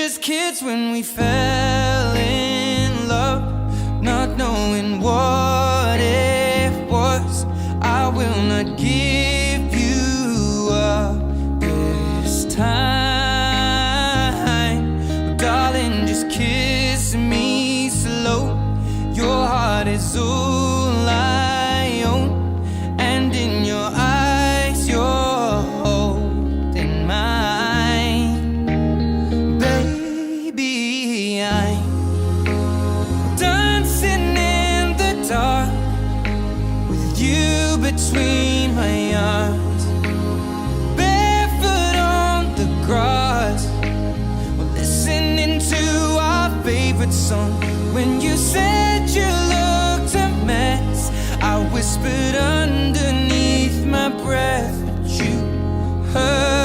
just kids when we fell in love, not knowing what it was. I will not give you up this time, but darling, just kiss me slow. Your heart is all I own, and in your eyes you're holding mine. Baby, I'm dancing in the dark with you between my arms, barefoot on the grass, we're listening to our favorite song. When you said you looked a mess, I whispered underneath my breath, but you heard